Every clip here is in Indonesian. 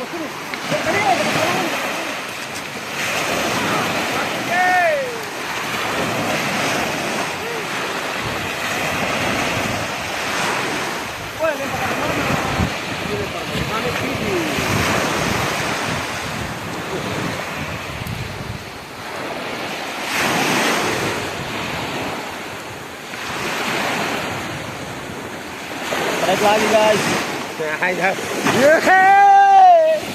Naik lagi guys.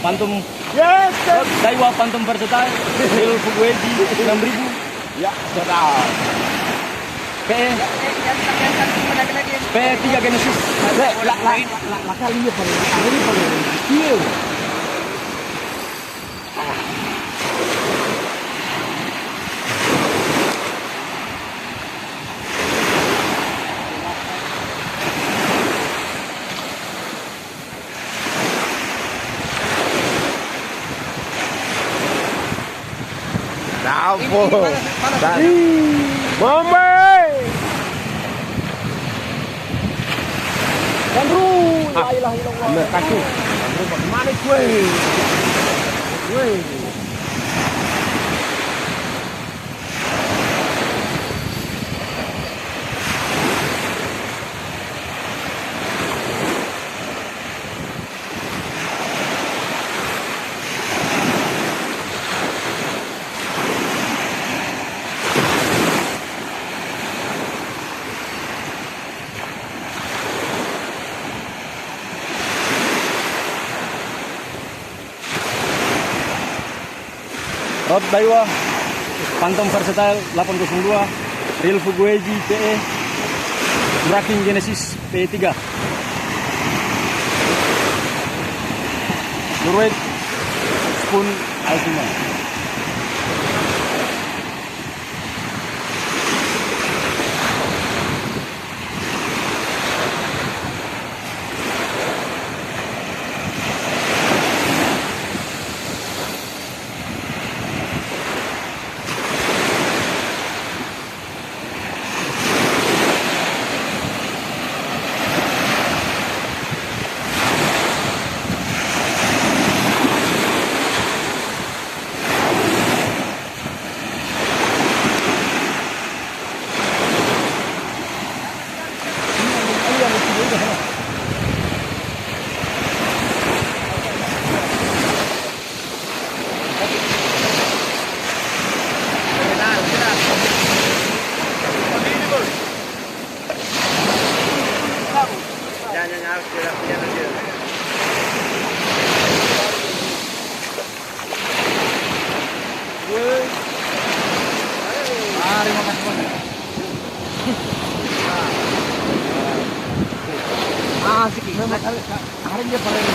Pantum. Yes. Daiwa Pantum versatile. Real Fugueji 6.000. Ya, sudah. P3 Genesis. La kali ini paling kecil. Ampun. Mama. Kandru, la ilaha illallah. Nah, kasih. Kandru bagaimana gue? Gue. Rod Daiwa Phantom Versatile 802 Real Fugueji PE Braking Genesis P3 Norway Spoon Altima. Terima kasih banyak. Asik, hari dia paling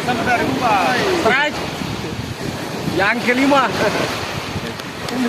sampai rumah. Strike yang kelima. Ini